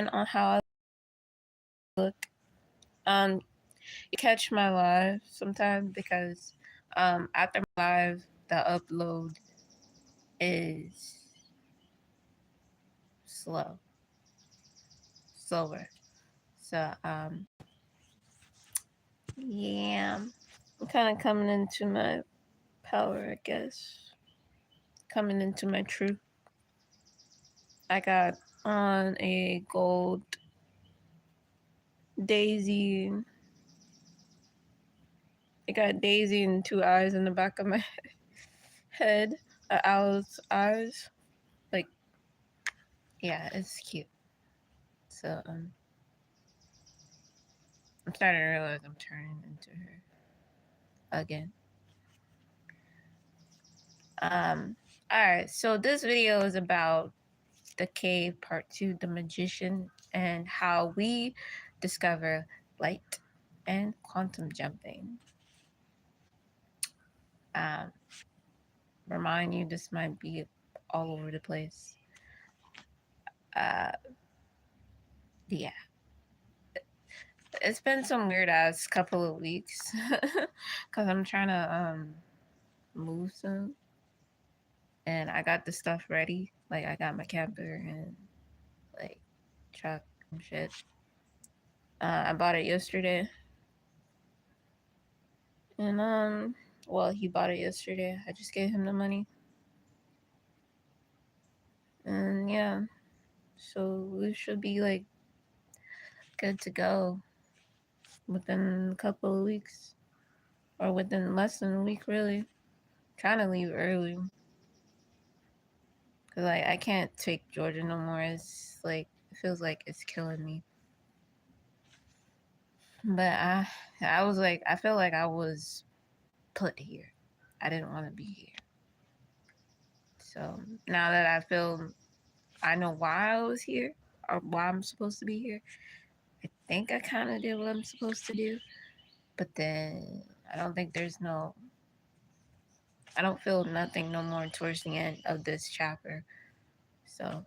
on how I look. You catch my live sometimes because after my live, the upload is slower. So yeah, I'm kind of coming into my power, I guess. Coming into my truth. I got on a gold daisy. I got daisy and two eyes in the back of my head. An owl's eyes. Like, yeah, it's cute. So I'm starting to realize I'm turning into her again. Alright, so this video is about the cave part 2, the magician, and how we discover light and quantum jumping. Remind you, this might be all over the place. Yeah. It's been some weird ass couple of weeks because I'm trying to move soon, and I got the stuff ready. Like, I got my camper and like truck and shit. I bought it yesterday, and well, he bought it yesterday. I just gave him the money, and yeah, so we should be like good to go within a couple of weeks, or within less than a week, really. Trying to leave early because like I can't take Georgia no more. It's like, it feels like it's killing me. But I was like, I feel like I was put here. I didn't want to be here. So now that I know why I was here or why I'm supposed to be here, I think I kind of did what I'm supposed to do. But then I don't feel nothing no more towards the end of this chapter. So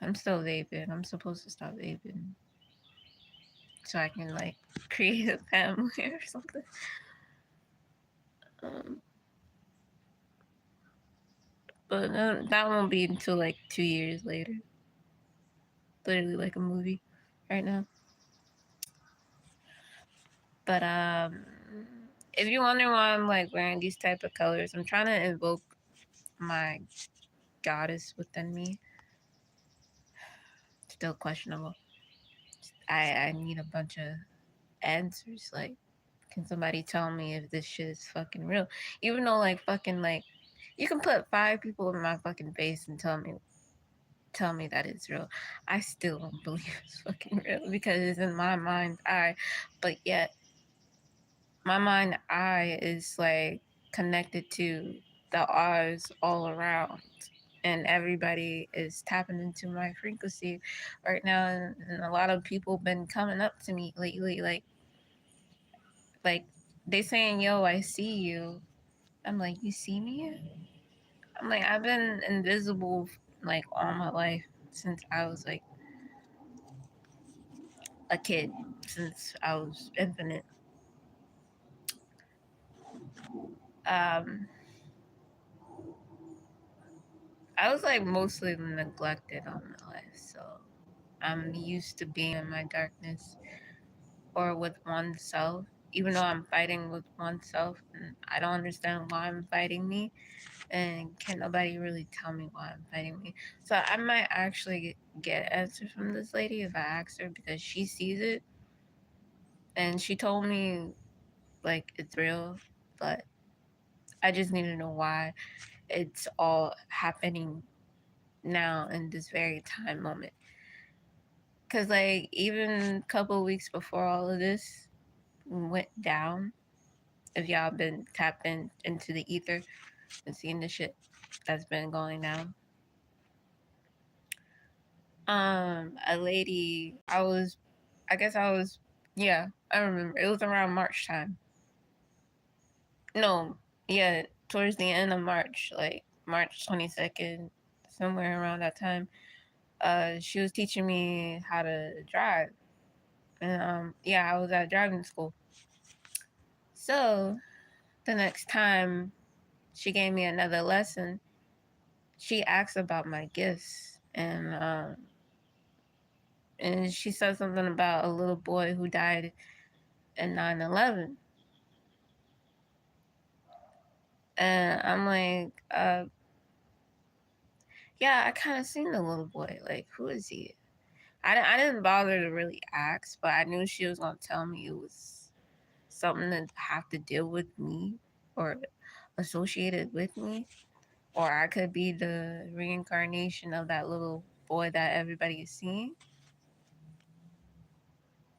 I'm still vaping. I'm supposed to stop vaping so I can like create a family or something. But that won't be until like 2 years later. Literally like a movie right now. But if you're wondering why I'm like wearing these type of colors, I'm trying to invoke my goddess within me. Still questionable. I need a bunch of answers. Like, can somebody tell me if this shit is fucking real? Even though like fucking like you can put 5 people in my fucking face and tell me that it's real. I still don't believe it's fucking real because it's in my mind's eye. But yet my mind eye is like connected to the R's all around, and everybody is tapping into my frequency right now, and a lot of people been coming up to me lately, like they saying, yo, I see you. I'm like, you see me? I'm like, I've been invisible like all my life since I was like a kid, since I was infinite. I was like mostly neglected all my life, so I'm used to being in my darkness or with oneself, even though I'm fighting with oneself, and I don't understand why I'm fighting me, and can nobody really tell me why I'm fighting me. So I might actually get answers from this lady if I ask her, because she sees it, and she told me like it's real, but I just need to know why it's all happening now in this very time moment. Cause like even a couple weeks before all of this went down, if y'all been tapped into the ether and seen the shit that's been going down. A lady, yeah, I remember. It was around March time. No, yeah, towards the end of March, like March 22nd, somewhere around that time. She was teaching me how to drive, and yeah, I was at driving school. So the next time she gave me another lesson, she asked about my gifts, and she said something about a little boy who died in 9/11. And I'm like, yeah, I kind of seen the little boy. Like, who is he? I didn't bother to really ask, but I knew she was gonna tell me it was something that have to deal with me or associated with me, or I could be the reincarnation of that little boy that everybody is seeing,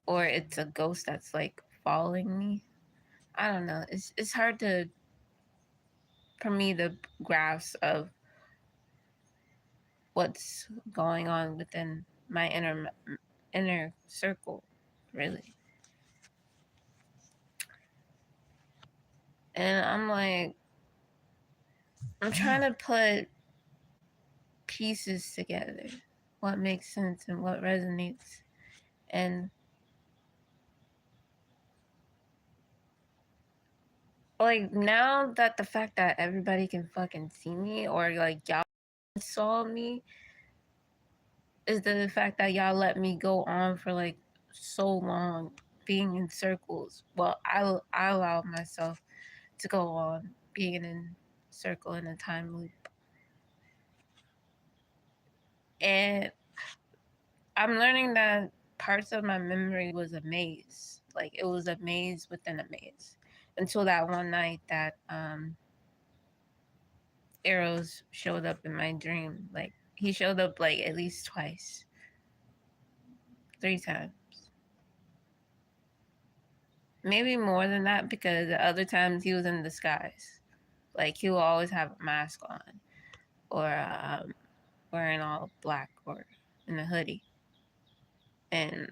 or it's a ghost that's like following me. I don't know. It's hard to for me to grasp of what's going on within my inner circle, really. And I'm like, I'm trying to put pieces together, what makes sense and what resonates. And like now that the fact that everybody can fucking see me, or like y'all saw me, is the fact that y'all let me go on for like so long being in circles. Well, I allowed myself to go on being in circle in a time loop. And I'm learning that parts of my memory was a maze. Like it was a maze within a maze. Until that one night that Eros showed up in my dream. Like he showed up like at least twice. 3 times. Maybe more than that, because the other times he was in disguise. Like he will always have a mask on, or wearing all black, or in a hoodie. And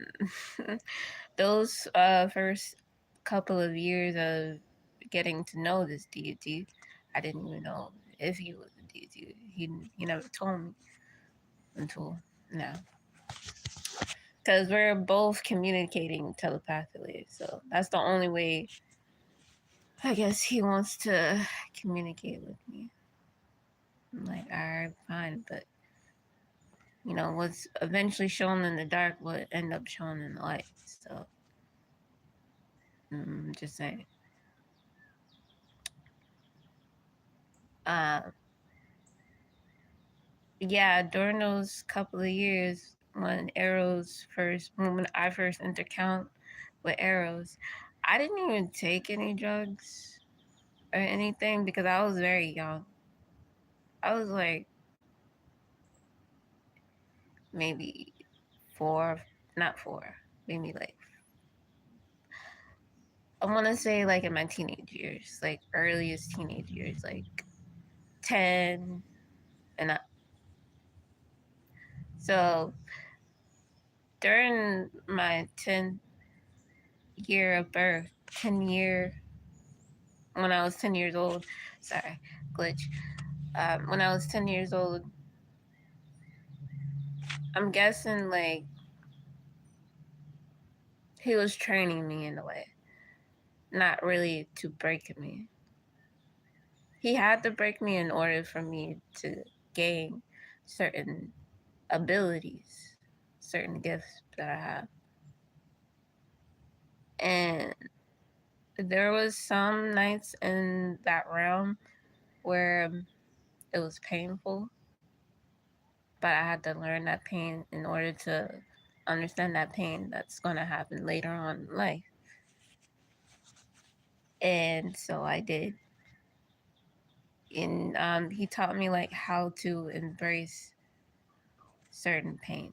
those first couple of years of getting to know this deity, I didn't even know if he was a deity. He never told me until now. Because we're both communicating telepathically, so that's the only way I guess he wants to communicate with me. I'm like, all right, fine, but what's eventually shown in the dark will end up shown in the light. So, just saying. Uh, yeah, during those couple of years when I first encountered with arrows, I didn't even take any drugs or anything because I was very young. I was like maybe four, not four, maybe like I want to say like in my teenage years, like earliest teenage years, like 10 and up. So during my 10th year of birth, when I was 10 years old, sorry, glitch. When I was 10 years old, I'm guessing like he was training me in a way, not really to break me. He had to break me in order for me to gain certain abilities, certain gifts that I have. And there was some nights in that realm where it was painful, but I had to learn that pain in order to understand that pain that's going to happen later on in life. And so I did. And he taught me like how to embrace certain pain.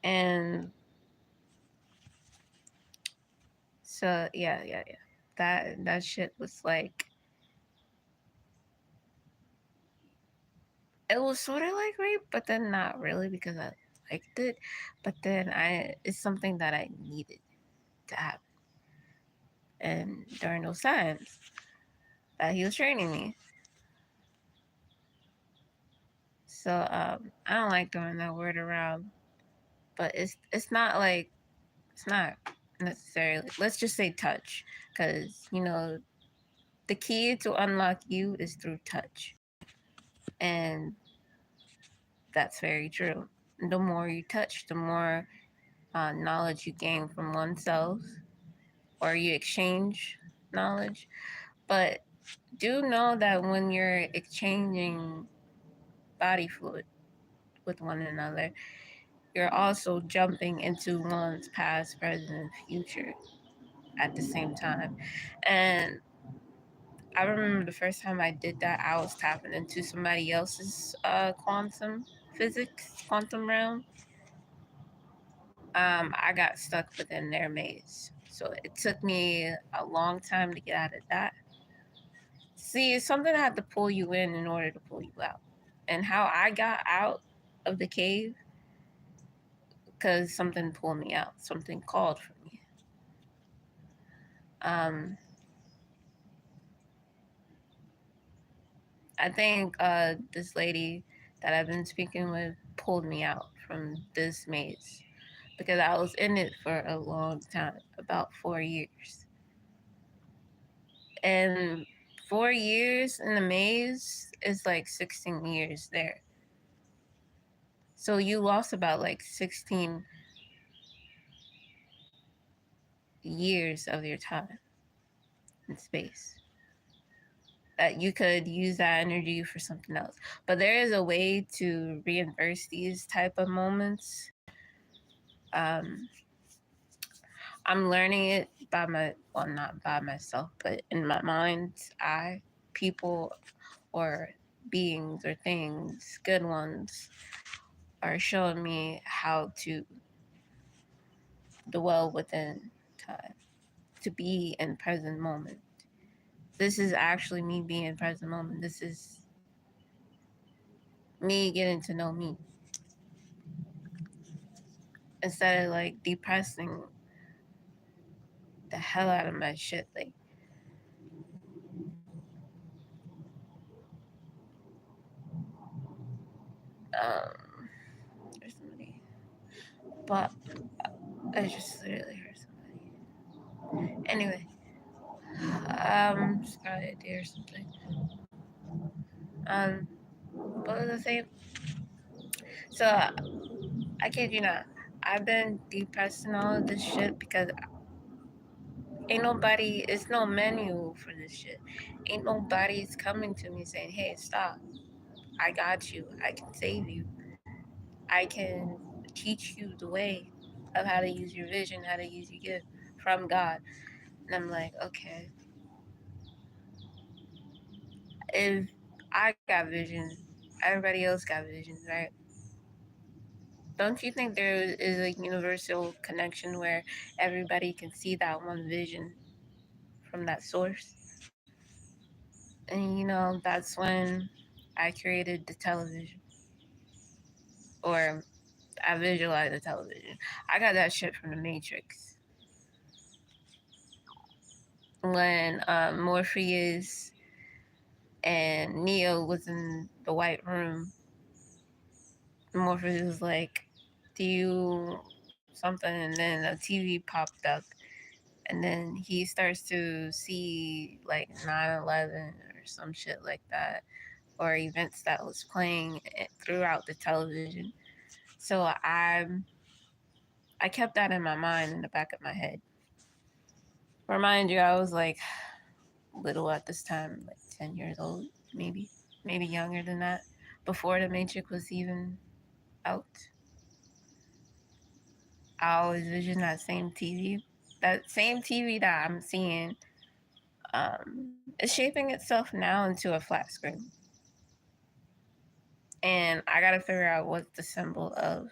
And so yeah. That shit was like, it was sort of like rape, but then not really because I liked it. But then it's something that I needed to happen. And during those times, that he was training me. So I don't like throwing that word around, but it's not like it's not necessarily. Let's just say touch, because the key to unlock you is through touch, and that's very true. The more you touch, the more knowledge you gain from oneself, or you exchange knowledge. But do know that when you're exchanging body fluid with one another, you're also jumping into one's past, present, and future at the same time. And I remember the first time I did that, I was tapping into somebody else's quantum physics, quantum realm. I got stuck within their maze. So it took me a long time to get out of that. See, it's something that had to pull you in order to pull you out. And how I got out of the cave, because something pulled me out, something called for me. Um, I think this lady that I've been speaking with pulled me out from this maze because I was in it for a long time, about 4 years. And 4 years in the maze is like 16 years there. So you lost about like 16 years of your time in space that you could use that energy for something else. But there is a way to reimburse these type of moments. Um, I'm learning it by not by myself, but in my mind's eye. People or beings or things, good ones, are showing me how to dwell within time, to be in present moment. This is actually me being in present moment. This is me getting to know me instead of like depressing the hell out of my shit. Like, um, there's somebody, but I just literally heard somebody. Anyway, it's probably a deer or something. Um, but the same. So I kid you not. I've been depressing all of this shit because ain't nobody. It's no menu for this shit. Ain't nobody's coming to me saying, "Hey, stop. I got you. I can save you. I can teach you the way of how to use your vision, how to use your gift from God." And I'm like, okay, if I got vision, everybody else got vision, right? Don't you think there is a universal connection where everybody can see that one vision from that source? And that's when I created the television, or I visualized the television. I got that shit from the Matrix. When Morpheus and Neo was in the white room, Morpheus was like, "Do you something?" And then a TV popped up, and then he starts to see like 9/11 or some shit like that, or events that was playing throughout the television. So I kept that in my mind, in the back of my head. Remind you, I was like little at this time, like 10 years old, maybe younger than that, before the Matrix was even out. I always vision that same TV. That same TV that I'm seeing is shaping itself now into a flat screen. And I gotta figure out what's the symbol of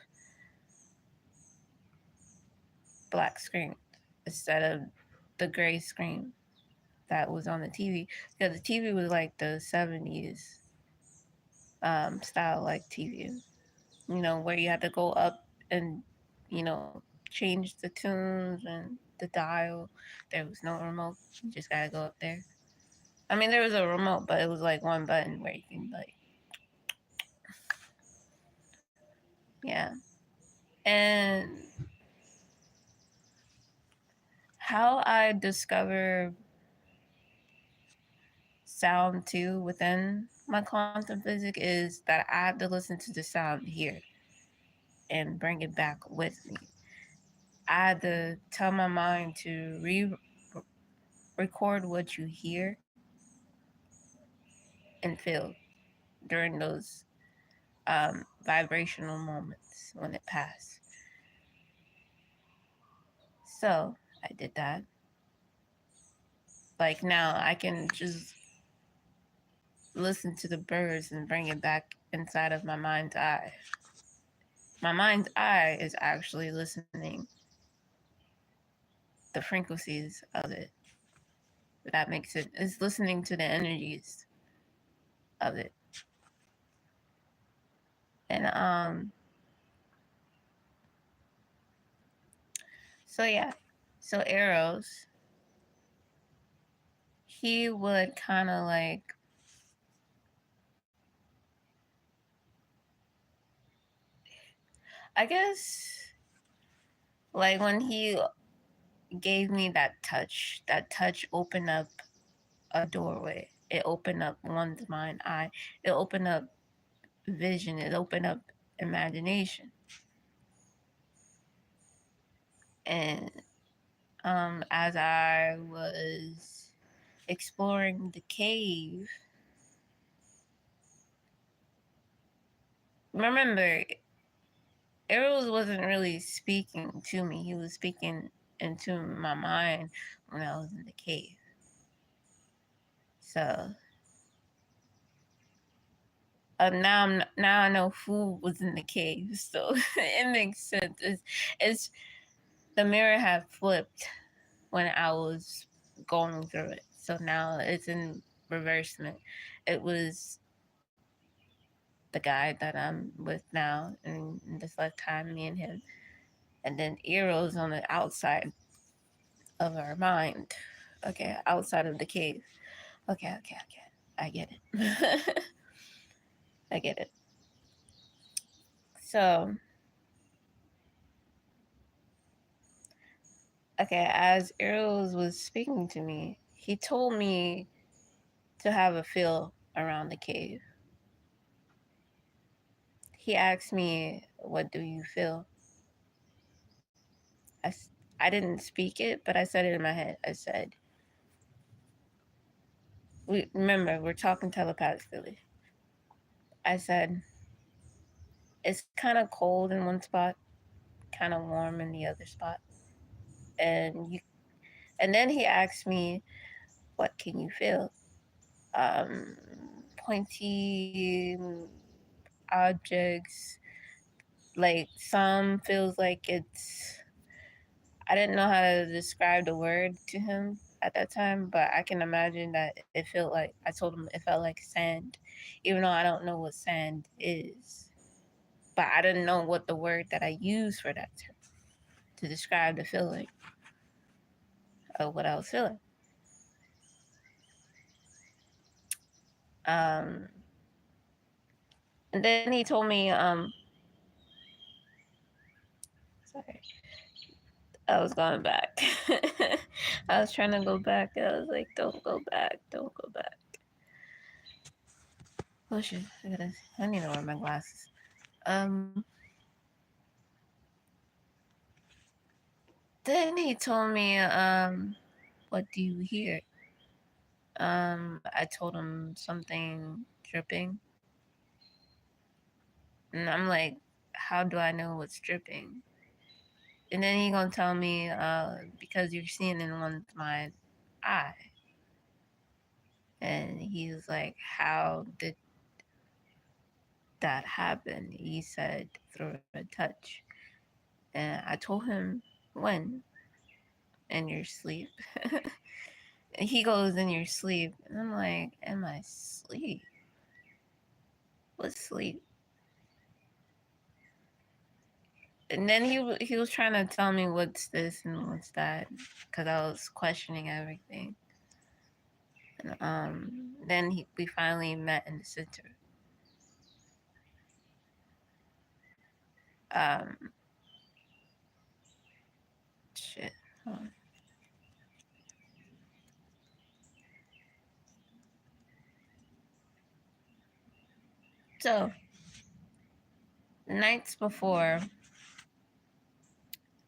black screen instead of the gray screen that was on the TV. Because the TV was like the 70s style, like TV, where you had to go up and, change the tunes and the dial. There was no remote. You just gotta go up there. I mean, there was a remote, but it was like one button where you can like, yeah. And how I discover sound too within my quantum physics is that I have to listen to the sound here and bring it back with me. I had to tell my mind to record what you hear and feel during those vibrational moments when it passed. So I did that. Like now I can just listen to the birds and bring it back inside of my mind's eye. My mind's eye is actually listening the frequencies of it. That makes it. It's listening to the energies of it. And so yeah. So Eros, he would kind of like I guess like when he gave me that touch opened up a doorway. It opened up one's mind eye. It opened up vision. It opened up imagination. And as I was exploring the cave, remember, Eros wasn't really speaking to me. He was speaking into my mind when I was in the cave. So now I know who was in the cave. So it makes sense. It's the mirror had flipped when I was going through it. So now it's in reversement. It was the guy that I'm with now in this lifetime, me and him. And then Eros on the outside of our mind. Okay, outside of the cave. Okay. I get it. I get it. So, okay, as Eros was speaking to me, he told me to have a feel around the cave. He asked me, "What do you feel?" I, I didn't speak it, but I said it in my head. I said, remember, we're talking telepathically. I said, it's kind of cold in one spot, kind of warm in the other spot. And and then he asked me, what can you feel? Um, Pointy objects, like some feels like it's, I didn't know how to describe the word to him at that time, but I can imagine that it felt like, I told him it felt like sand, even though I don't know what sand is. But I didn't know what the word that I used for that term to describe the feeling of what I was feeling. Um, and then he told me, sorry, I was going back. I was trying to go back. I was like, don't go back, don't go back. Oh shit, I need to wear my glasses. Um, then he told me, what do you hear? I told him something dripping. And I'm like, how do I know what's dripping? And then he gonna tell me, because you're seeing in one's mind eye. And he was like, how did that happen? He said, through a touch. And I told him, when? In your sleep. And he goes, in your sleep. And I'm like, in my sleep? What sleep? And then he was trying to tell me what's this and what's that, because I was questioning everything. And, then we finally met in the center. Um, shit. Hold on. So nights before,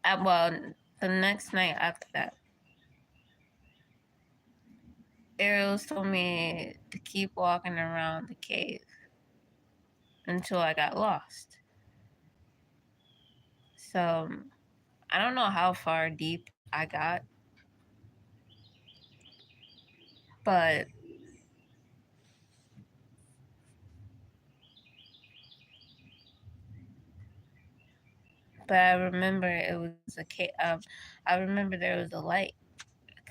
well, the next night after that, Ariel's told me to keep walking around the cave until I got lost. So I don't know how far deep I got, but I remember it was a cave. I remember there was a light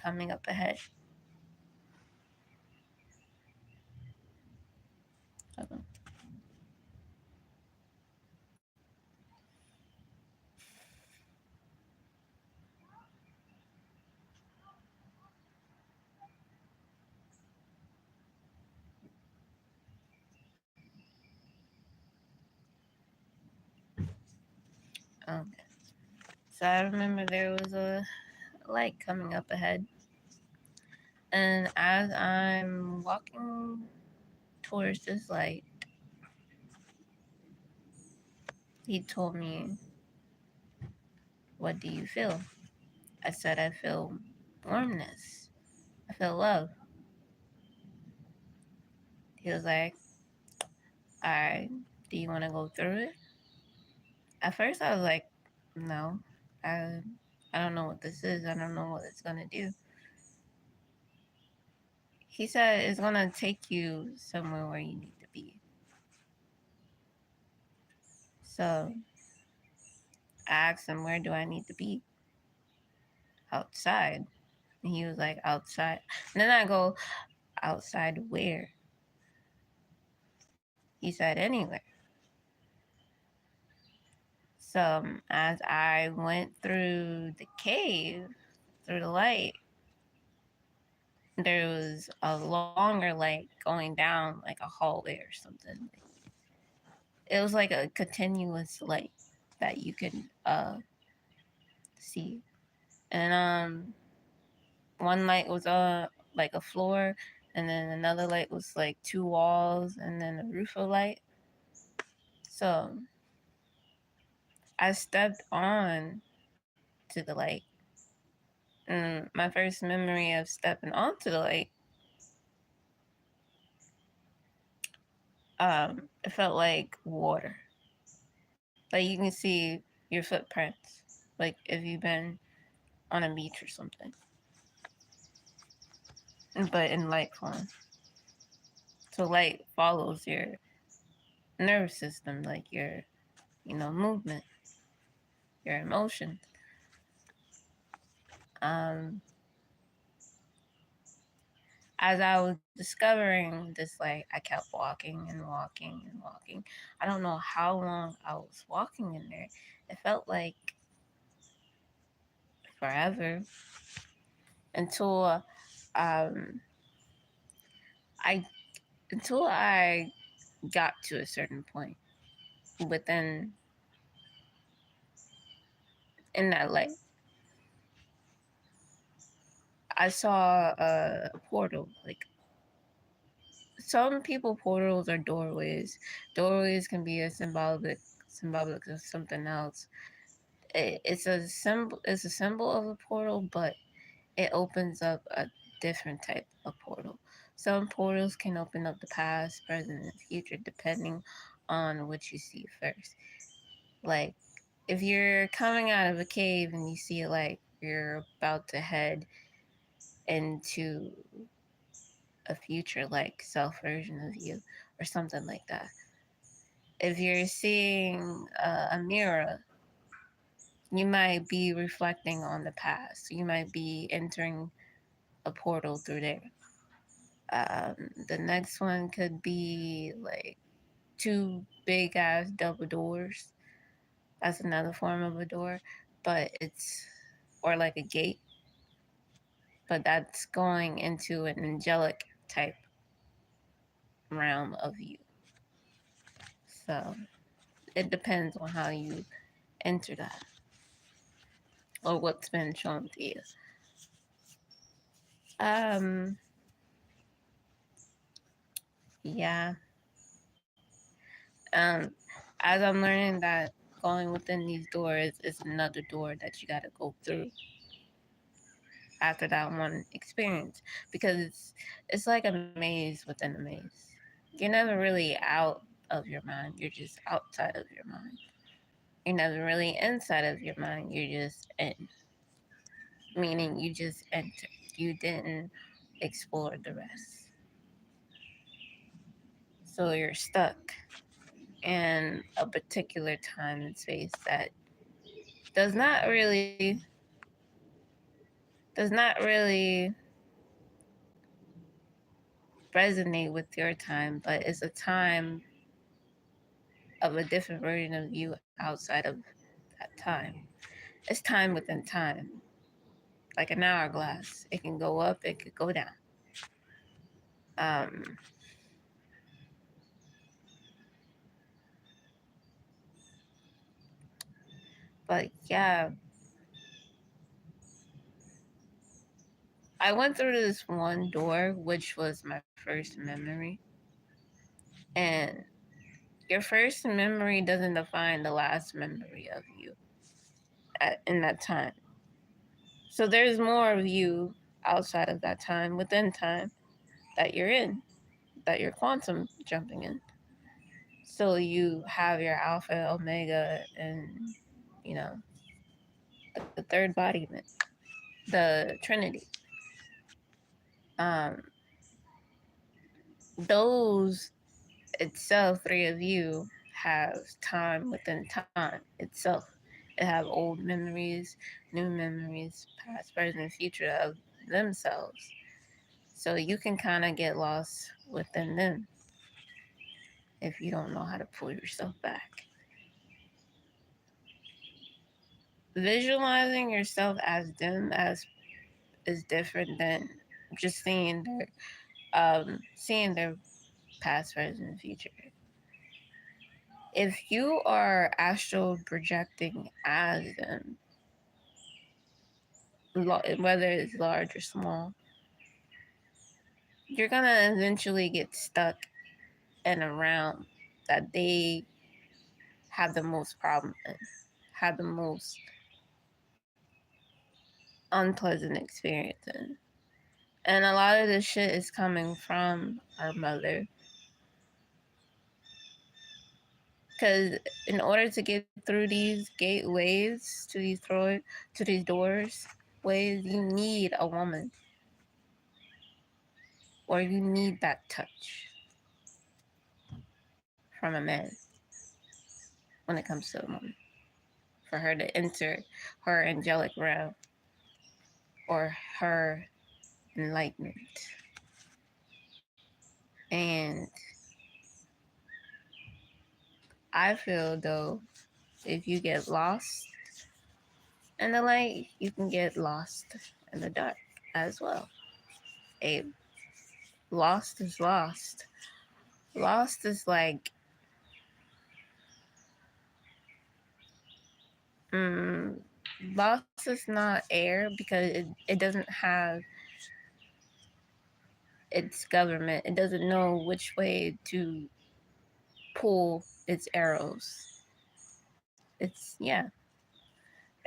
coming up ahead. Okay. So I remember there was a light coming up ahead, and as I'm walking towards this light, he told me, "What do you feel?" I said, "I feel warmness. I feel love." He was like, "All right, do you want to go through it?" At first, I was like, "No, I, I don't know what this is. I don't know what it's gonna do." He said it's gonna take you somewhere where you need to be. So I asked him, "Where do I need to be?" "Outside." And he was like, "Outside." And then I go, "Outside where?" He said, "Anywhere." So as I went through the cave, through the light, there was a longer light going down like a hallway or something. It was like a continuous light that you could see. And one light was like a floor, and then another light was like two walls, and then a roof of light. So I stepped on to the light, and my first memory of stepping onto the light, it felt like water. Like you can see your footprints, like if you've been on a beach or something, but in light form. So light follows your nervous system, like your, movement, your emotion. Um, as I was discovering this light, I kept walking and walking and walking. I don't know how long I was walking in there. It felt like forever until um, I got to a certain point within in that light. I saw a portal. Like some people, portals are doorways. Doorways can be a symbolic of something else. It's a symbol. It's a symbol of a portal, but it opens up a different type of portal. Some portals can open up the past, present, and future depending on what you see first. Like if you're coming out of a cave and you see it like you're about to head into a future like self version of you or something like that. If you're seeing a mirror, you might be reflecting on the past. You might be entering a portal through there. The next one could be like two big ass double doors. That's another form of a door, but it's or like a gate. but that's going into an angelic type realm of you. So it depends on how you enter that or what's been shown to you. Um, yeah. Um, as I'm learning that going within these doors is another door that you got to go through after that one experience, because it's like a maze within a maze. You're never really out of your mind. You're just outside of your mind. You're never really inside of your mind. You're just in, meaning you just entered. You didn't explore the rest. So you're stuck in a particular time and space that does not really does not really resonate with your time, but it's a time of a different version of you outside of that time. It's time within time, like an hourglass. It can go up, it could go down. Um, but yeah, I went through this one door, which was my first memory. And your first memory doesn't define the last memory of you in that time. So there's more of you outside of that time, within time, that you're in, that you're quantum jumping in. So you have your alpha, omega, and, you know, the third embodiment, the Trinity. Um, those itself, three of you, have time within time itself. They have old memories, new memories, past, present, future of themselves. So you can kind of get lost within them if you don't know how to pull yourself back. Visualizing yourself as them as is different than just seeing their past, present, and future. If you are astral projecting as them, whether it's large or small, you're gonna eventually get stuck in a realm that they have the most problem in, have the most unpleasant experience in. And a lot of this shit is coming from our mother. Because in order to get through these gateways to these doors ways, you need a woman, or you need that touch from a man when it comes to a woman, for her to enter her angelic realm or her enlightenment. And I feel though, if you get lost in the light, you can get lost in the dark as well. A lost is lost. Lost is like mm, lost is not air because it doesn't have its government. It doesn't know which way to pull its arrows. It's yeah.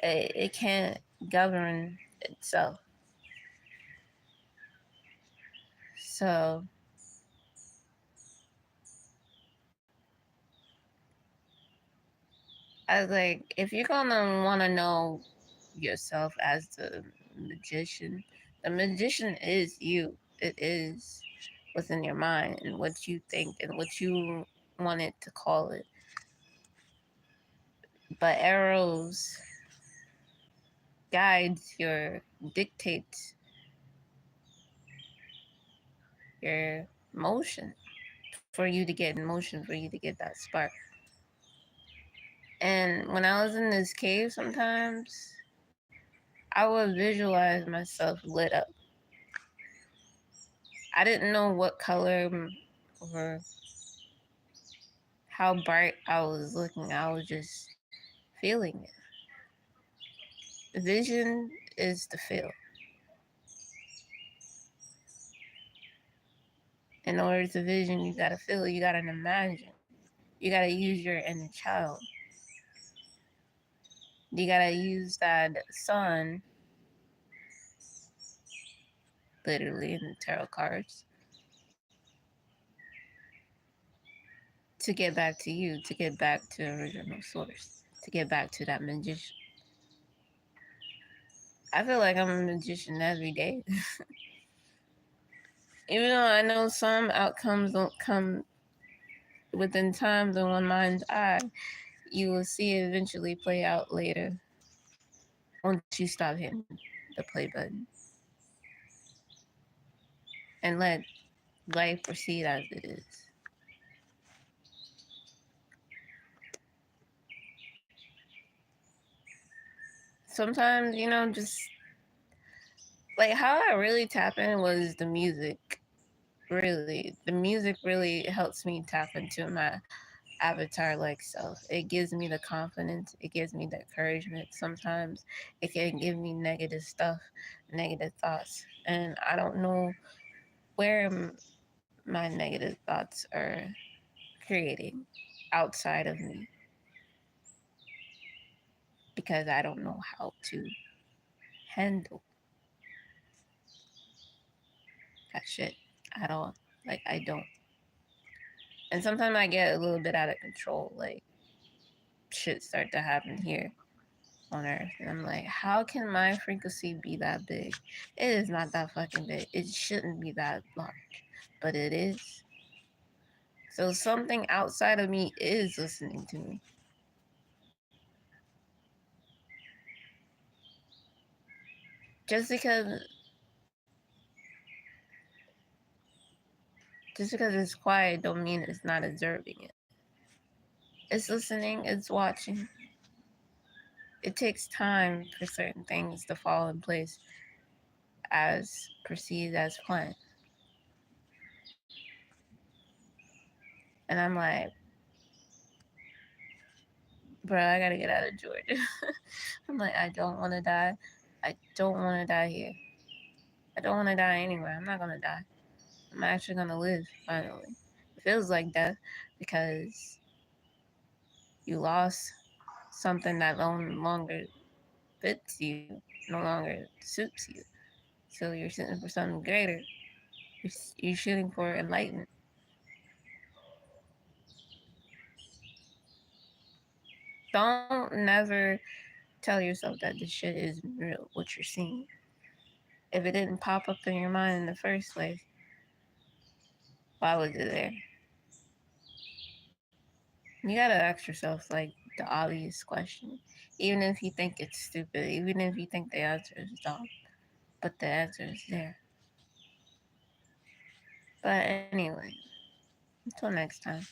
It can't govern itself. So I was like, if you're gonna want to know yourself as the magician is you. It is within your mind and what you think and what you wanted to call it. But arrows guides your dictates your motion for you to get in motion, for you to get that spark. And when I was in this cave sometimes, I would visualize myself lit up. I didn't know what color or how bright I was looking. I was just feeling it. Vision is to feel. In order to vision, you gotta feel, you gotta imagine. You gotta use your inner child. You gotta use that sun, literally in the tarot cards, to get back to you, to get back to the original source, to get back to that magician. I feel like I'm a magician every day. Even though I know some outcomes don't come within time in one mind's eye, you will see it eventually play out later once you stop hitting the play button and let life proceed as it is. Sometimes, just like how I really tap in was the music. Really, the music really helps me tap into my avatar like self. It gives me the confidence, it gives me the encouragement. Sometimes it can give me negative stuff, negative thoughts, and I don't know where my negative thoughts are creating outside of me because I don't know how to handle that shit at all. Like, I don't. And sometimes I get a little bit out of control. Like, shit start to happen here on Earth. And I'm like, how can my frequency be that big? It is not that fucking big. It shouldn't be that large. But it is. So something outside of me is listening to me. Just because it's quiet don't mean it's not observing it. It's listening, it's watching. It takes time for certain things to fall in place as perceived as planned. And I'm like, bro, I gotta get out of Georgia. I'm like, I don't want to die. I don't want to die here. I don't want to die anywhere. I'm not gonna die. I'm actually gonna live finally. It feels like death because you lost something that no longer fits you, no longer suits you. So you're shooting for something greater. You're shooting for enlightenment. Don't never tell yourself that this shit is real, what you're seeing. If it didn't pop up in your mind in the first place, why was it there? You gotta ask yourself, like, the obvious question. Even if you think it's stupid, even if you think the answer is dumb, but the answer is there. But anyway, until next time.